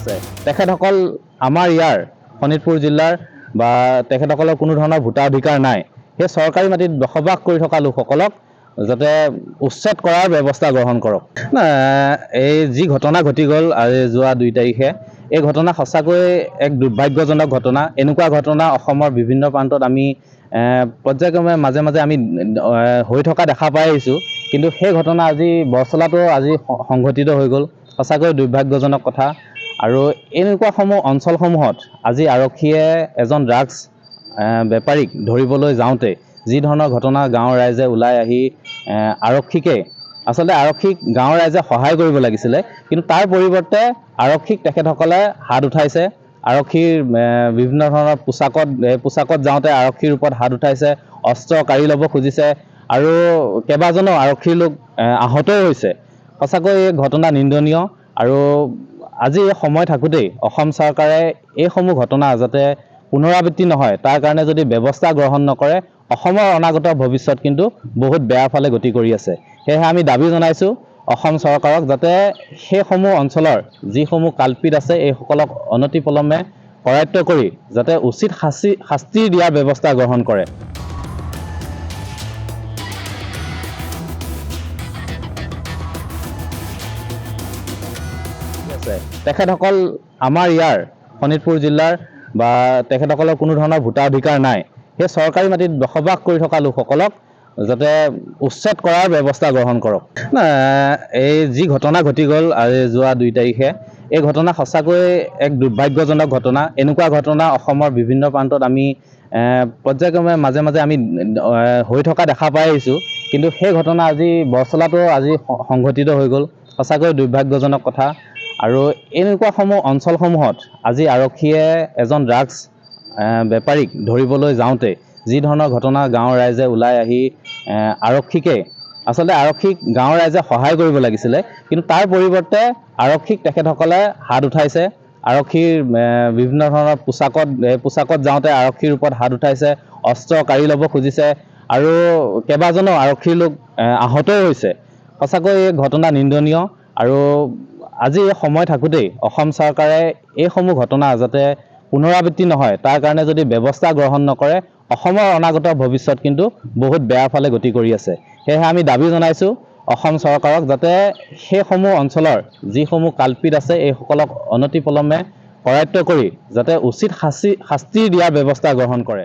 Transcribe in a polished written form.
আছে তেখেতসকল আমাৰ ইয়াৰ শোণিতপুৰ জিলাৰ বা তেখেতসকলৰ কোনো ধৰণৰ ভোটাধিকাৰ নাই। সেই চৰকাৰী মাটিত বসবাস কৰি থকা লোকসকলক যাতে উচ্ছেদ কৰাৰ ব্যৱস্থা গ্ৰহণ কৰক। এই যি ঘটনা ঘটি গ'ল আজি যোৱা 2 তাৰিখে, এই ঘটনা সঁচাকৈ এক দুৰ্ভাগ্যজনক ঘটনা। এনেকুৱা ঘটনা অসমৰ বিভিন্ন প্ৰান্তত আমি পৰ্যায়ক্ৰমে মাজে মাজে আমি হৈ থকা দেখা পাই আহিছোঁ, কিন্তু সেই ঘটনা আজি বৰচলাতো আজি সংঘটিত হৈ গ'ল। সঁচাকৈ দুৰ্ভাগ্যজনক কথা। আৰু এনেকুৱাসমূহ অঞ্চলসমূহত আজি আৰক্ষীয়ে এজন ড্ৰাগছ বেপাৰীক ধৰিবলৈ যাওঁতে যি ধৰণৰ ঘটনা গাঁৱৰ ৰাইজে ওলাই আহি আৰক্ষীক গাঁৱৰ ৰাইজে সহায় কৰিব লাগিছিলে, কিন্তু তাৰ পৰিৱৰ্তে আৰক্ষীক তেখেতসকলে হাত উঠাইছে। আৰক্ষীৰ বিভিন্ন ধৰণৰ পোচাকত যাওঁতে আৰক্ষীৰ ওপৰত হাত উঠাইছে, অস্ত্ৰ কাঢ়ি ল'ব খুজিছে আৰু কেইবাজনো আৰক্ষীৰ লোক আহতও হৈছে। সঁচাকৈ এই ঘটনা নিন্দনীয়। আৰু আজি এই সময় থাকোঁতেই অসম চৰকাৰে এইসমূহ ঘটনা যাতে পুনৰাবৃত্তি নহয় তাৰ কাৰণে যদি ব্যৱস্থা গ্ৰহণ নকৰে, অসমৰ অনাগত ভৱিষ্যত কিন্তু বহুত বেয়া ফালে গতি কৰি আছে। সেয়েহে আমি দাবী জনাইছোঁ অসম চৰকাৰক যাতে সেইসমূহ অঞ্চলৰ যিসমূহ কালপিত আছে এইসকলক অনতিপলমে কৰায়ত্ব কৰি যাতে উচিত শাস্তি দিয়াৰ ব্যৱস্থা গ্ৰহণ কৰে। তেখেতসকল আমাৰ ইয়াৰ শোণিতপুৰ জিলাৰ বা তেখেতসকলৰ কোনো ধৰণৰ ভোটাধিকাৰ নাই। সেই চৰকাৰী মাটিত বসবাস কৰি থকা লোকসকলক যাতে উচ্ছেদ কৰাৰ ব্যৱস্থা গ্ৰহণ কৰক। এই যি ঘটনা ঘটি গ'ল আজি যোৱা 2 তাৰিখে, এই ঘটনা সঁচাকৈ এক দুৰ্ভাগ্যজনক ঘটনা। এনেকুৱা ঘটনা অসমৰ বিভিন্ন প্ৰান্তত আমি পৰ্যায়ক্ৰমে মাজে মাজে আমি হৈ থকা দেখা পাই আহিছোঁ, কিন্তু সেই ঘটনা আজি বৰচলাতো আজি সংঘটিত হৈ গ'ল। সঁচাকৈ দুৰ্ভাগ্যজনক কথা। আৰু এনেকুৱাসমূহ অঞ্চলসমূহত আজি আৰক্ষীয়ে এজন ড্ৰাগছ বেপাৰীক ধৰিবলৈ যাওঁতে যি ধৰণৰ ঘটনা গাঁৱৰ ৰাইজে ওলাই আহি আৰক্ষীক গাঁৱৰ ৰাইজে সহায় কৰিব লাগিছিলে, কিন্তু তাৰ পৰিৱৰ্তে আৰক্ষীক তেখেতসকলে হাত উঠাইছে। আৰক্ষীৰ বিভিন্ন ধৰণৰ পোচাকত যাওঁতে আৰক্ষীৰ ওপৰত হাত উঠাইছে, অস্ত্ৰ কাঢ়ি ল'ব খুজিছে আৰু কেইবাজনো আৰক্ষীৰ লোক আহতও হৈছে। সঁচাকৈ এই ঘটনা নিন্দনীয়। আৰু আজি এই সময় থাকোঁতেই অসম চৰকাৰে এইসমূহ ঘটনা যাতে পুনৰাবৃত্তি নহয় তাৰ কাৰণে যদি ব্যৱস্থা গ্ৰহণ নকৰে, অসমৰ অনাগত ভৱিষ্যত কিন্তু বহুত বেয়া ফালে গতি কৰি আছে। সেয়েহে আমি দাবী জনাইছোঁ অসম চৰকাৰক যাতে সেইসমূহ অঞ্চলৰ যিসমূহ কালপিত আছে এইসকলক অনতিপলমে কৰায়ত্ব কৰি যাতে উচিত শাস্তি দিয়াৰ ব্যৱস্থা গ্ৰহণ কৰে।